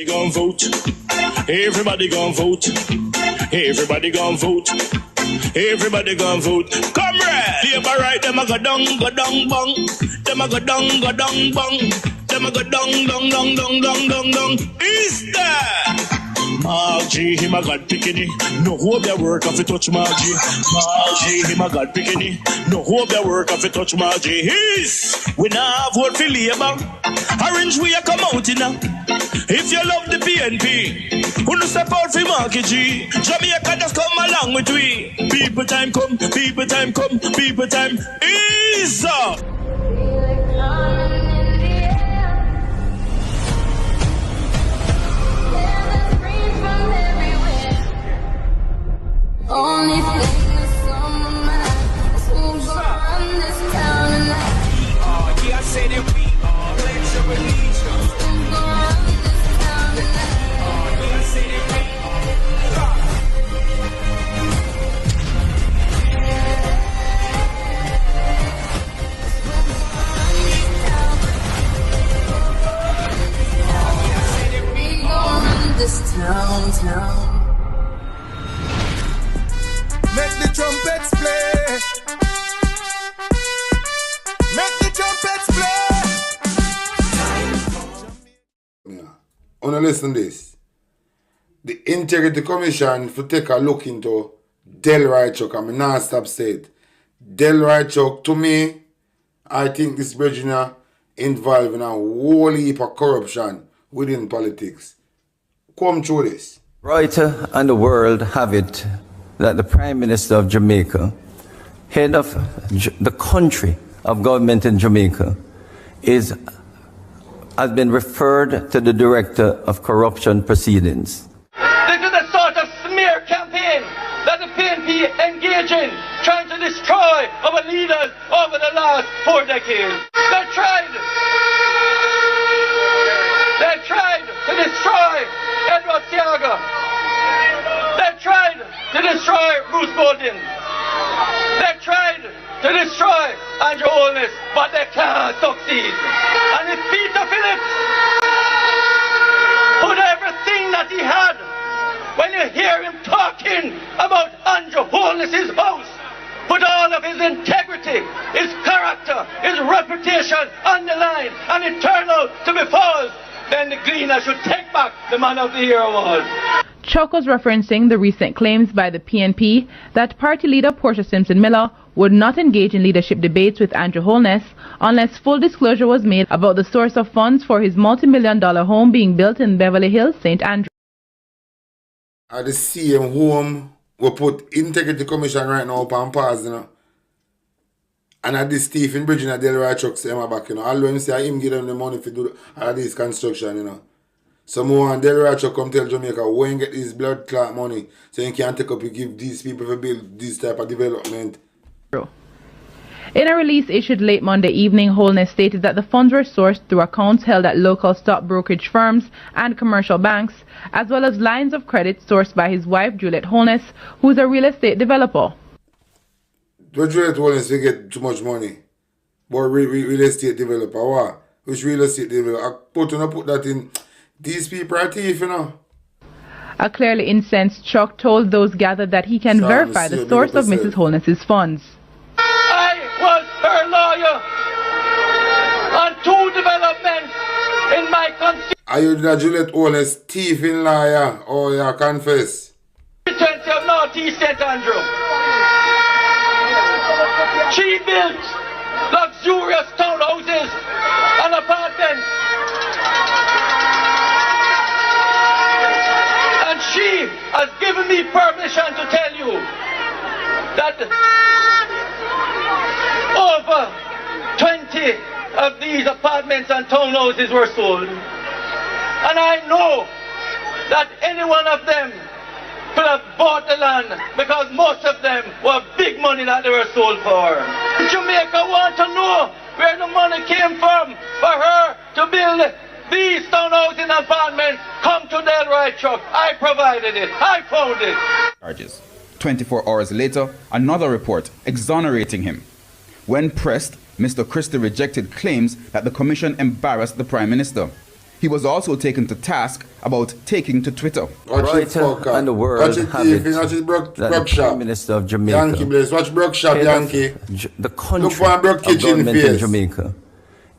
Gon' vote. Everybody gon' vote. Everybody gon' vote. Everybody gon' vote. Comrade! Labor right, them a go down, bong. Them a go down, bong. Them a go down. Is that? Margie, him a God picking. No hope their work if you touch Margie. Margie, him a God picking. No hope their work if you touch Margie. We now vote for Labour. Orange we a come out in now. If you love the PNP, who no step out for Marky G. Jamaica just come along with we. People time come, people time come, people time is up. Only thing that's on my mind is who's gonna run this town tonight. Yeah, I said that we are pledge of allegiance. Who's gonna run this town tonight? Yeah, I said that we We gonna run this town. Make the trumpets play. Make the trumpets play. Yeah. Wanna listen this? The Integrity Commission for take a look into Delroy Chuck. I'm not stop said. Delroy Chuck, to me, I think this Virginia involved in a whole heap of corruption within politics. Come through this. Reuters and the world have it that the Prime Minister of Jamaica, head of the country of government in Jamaica, has been referred to the Director of Corruption Proceedings. This is the sort of smear campaign that the PNP engage in, trying to destroy our leaders over the last 4 decades. They tried to destroy Edward Tiaga. They tried to destroy Bruce Bolton. They tried to destroy Andrew Holness, but they can't succeed. And if Peter Phillips put everything that he had, when you hear him talking about Andrew Holness's house, put all of his integrity, his character, his reputation on the line, and it turned out to be false, then the Gleaner should take back the Man of the Year award. Chuck was referencing the recent claims by the PNP that party leader Portia Simpson-Miller would not engage in leadership debates with Andrew Holness unless full disclosure was made about the source of funds for his multi-million-dollar home being built in Beverly Hills, St. Andrews. At the same home, we put Integrity Commission right now up on pause, you know. And at this Stephen Bridge in a Delroy Chuck say him back, you know. All when say him give them the money to do all this construction, you know. So more and Delroy Chuck come tell Jamaica when get this blood clot money so you can't take up and give these people to build this type of development. In a release issued late Monday evening, Holness stated that the funds were sourced through accounts held at local stock brokerage firms and commercial banks, as well as lines of credit sourced by his wife, Juliet Holness, who is a real estate developer. But Juliet Holness they get too much money. But real estate developer, what? Which real estate developer? I put that in. These people are thief, you know. A clearly incensed Chuck told those gathered that he can verify the source of Mrs. Holness's funds. I was her lawyer on 2 developments in my constituency. Are you the Juliet Holness thief in liar? Oh, yeah, confess. Of Northeast St. Andrew. She built luxurious townhouses and apartments. And she has given me permission to tell you that over 20 of these apartments and townhouses were sold. And I know that any one of them could have bought the land because most of them were big money that they were sold for. Jamaica want to know where the money came from for her to build these townhouses and apartments. Come to Delroy Chuck. I provided it. I found it. Charges. 24 hours later, another report exonerating him. When pressed, Mr. Christie rejected claims that the commission embarrassed the Prime Minister. He was also taken to task about taking to Twitter. Reuters and the world have it that the Prime Minister of Jamaica, the country of government in Jamaica,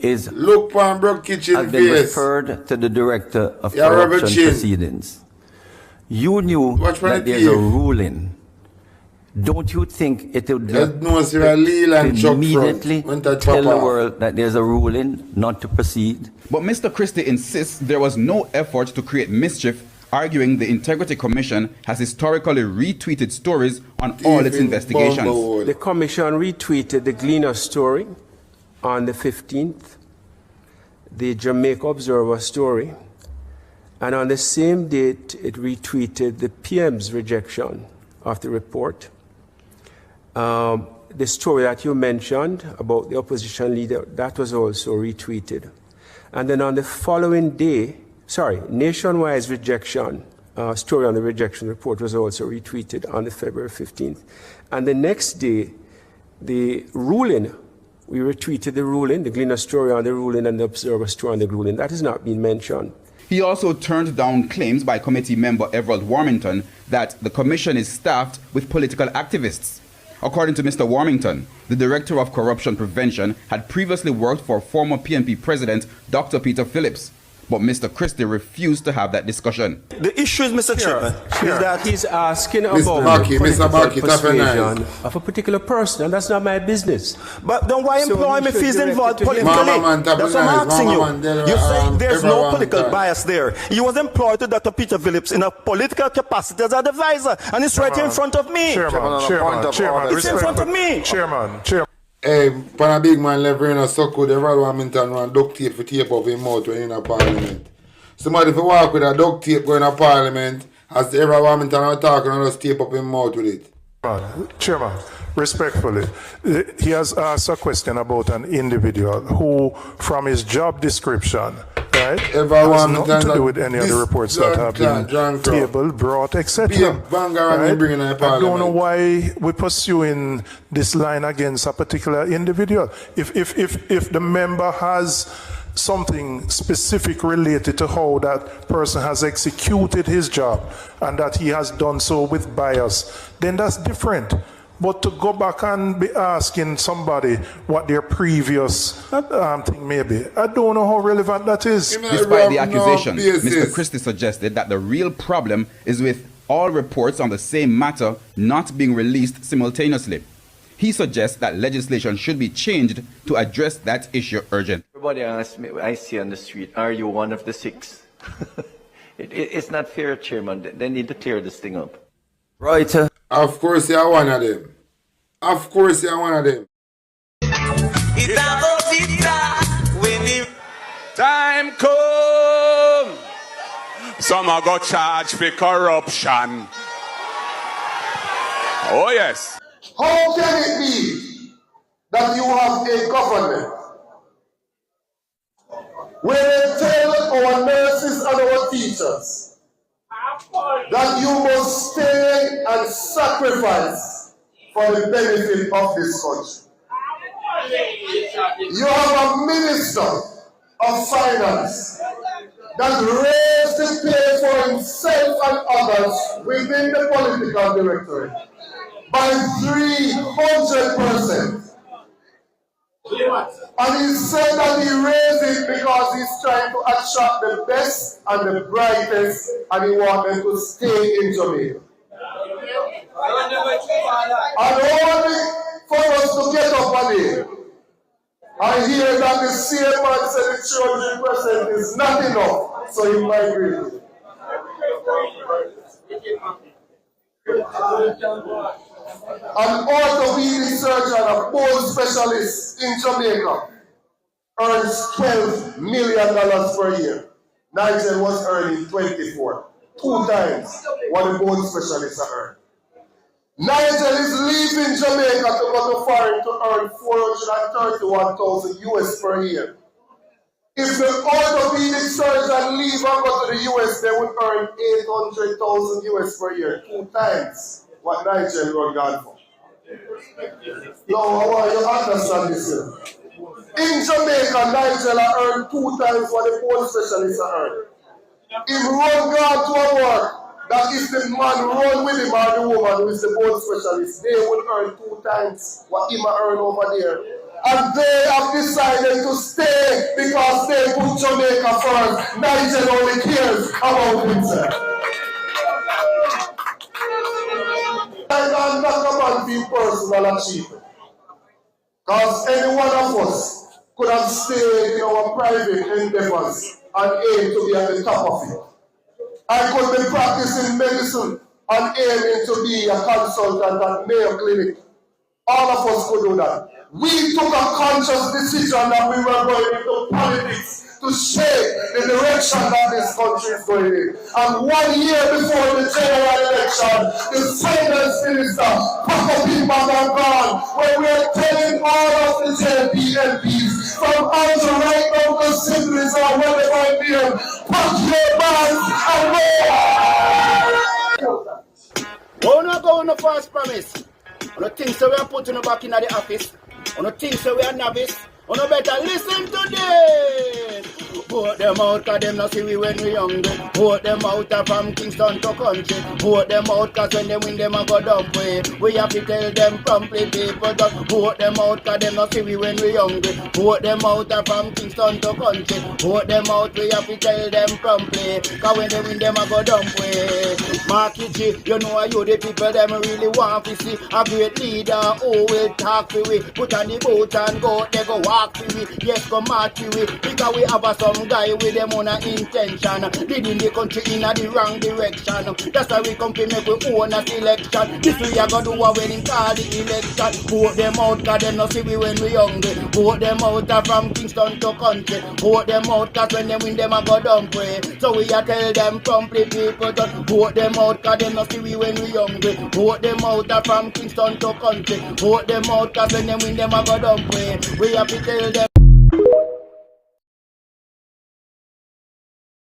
has been referred to the Director of Corruption Proceedings. You knew that there's a ruling. Don't you think it would immediately tell the world that there's a ruling not to proceed? But Mr. Christie insists there was no effort to create mischief, arguing the Integrity Commission has historically retweeted stories on all its investigations. The Commission retweeted the Gleaner story on the 15th, the Jamaica Observer story, and on the same date it retweeted the PM's rejection of the report. The story that you mentioned about the opposition leader, that was also retweeted. And then on the following day, Nationwide's rejection, story on the rejection report was also retweeted on the February 15th. And the next day, the ruling, we retweeted the ruling, the Gleaner story on the ruling and the Observer story on the ruling. That has not been mentioned. He also turned down claims by committee member Everald Warmington that the commission is staffed with political activists. According to Mr. Warmington, the Director of Corruption Prevention had previously worked for former PNP President Dr. Peter Phillips, but Mr. Christie refused to have that discussion. The issue is, Mr. Chairman, is that he's asking about the political persuasion of a particular person, and that's not my business. But then why employ me if he's involved politically? That's what I'm asking you. You're saying there's no political bias there. He was employed to Dr. Peter Phillips in a political capacity as an advisor, and it's right in front of me. Chairman, it's in front of me. Chairman. Hey, pan a big man left in a sucker, the Everald Warmington one duct tape for tape off his mouth when in a parliament. Somebody if you walk with a duct tape going to parliament, as the Everald Warmington are talking and just tape up his mouth with it. Chairman, respectfully, he has asked a question about an individual who, from his job description, right, has nothing to do with any of the reports that have been tabled, brought, etc. Right? I don't know why we're pursuing this line against a particular individual. If the member has something specific related to how that person has executed his job and that he has done so with bias, then that's different. But to go back and be asking somebody what their previous thing may be, I don't know how relevant that is. Despite the accusations, Mr. Christie suggested that the real problem is with all reports on the same matter not being released simultaneously. He suggests that legislation should be changed to address that issue urgent. Everybody asks me, I see on the street, are you one of the 6? It's not fair, Chairman. They need to clear this thing up. Right. Of course you are one of them. Of course you are one of them. Time come. Some are got charged for corruption. Oh yes. How can it be that you have a government where they tell our nurses and our teachers that you must stay and sacrifice for the benefit of this country? You have a minister of finance that raised the pay for himself and others within the political directorate by 300%. And he said that he raised it because he's trying to attract the best and the brightest, and he wants them to stay in Jamaica. And only for us to get up on it, I hear that the same man said the 300% is not enough, so he migrated. An orthopedic surgeon, a bone specialist in Jamaica, earns $12 million per year. Nigel was earning 24, 2 times what the bone specialists are earning. Nigel is leaving Jamaica to go to foreign to earn $431,000 US per year. If the orthopedic surgeon leave and go to the US, they would earn $800,000 US per year, 2 times what Nigel run gone for. Now, I want you to understand this here. In Jamaica, Nigel earned 2 times what the poll specialist earned. If run God to a work, that is the man run with him or the woman who is the poll specialist, they will earn 2 times what him earn over there. And they have decided to stay because they put Jamaica first. Nigel only cares about himself. I can't talk about being personal achievement. Because any one of us could have stayed in our private endeavors and aim to be at the top of it. I could be practicing medicine and aiming to be a consultant at Mayo Clinic. All of us could do that. We took a conscious decision that we were going into politics to shape the direction that this country is going in. And 1 year before the general election, the finance minister packed up his bag and gone, where we are telling all of the JP MPs, from Andrew right down to Siblings or whatever I mean, pack your bags and go! We're not going to first promise. On the things that we are putting back in the office, on the things that we are novice, on the better listen to them. Vote them out cause them not see we when we hungry. Vote them out from Kingston to country. Vote them out cause when they win them a go dump way. We have to tell them promptly people just vote them out cause them not see we when we hungry. Vote them out from Kingston to country. Vote them out, we have to tell them promptly. Cause when they win them a go dump way. Marky G, you know you the people them really want to see a great leader who will talk to we. Put on the boat and go, they go walk to we. Yes, go march to we. Because we have some guy with them on a intention, leading the country in the wrong direction. That's why we come to make we own a selection. This we are gonna do when in call the election. Vote them out cause them not see we when we hungry. Vote them out from Kingston to country. Vote them out cause when they win them a go dump way. So we are tell them promptly people just vote them out cause them not see we when we hungry. Vote them out from Kingston to country. Vote them out cause when they win them a go dump way. We have to tell them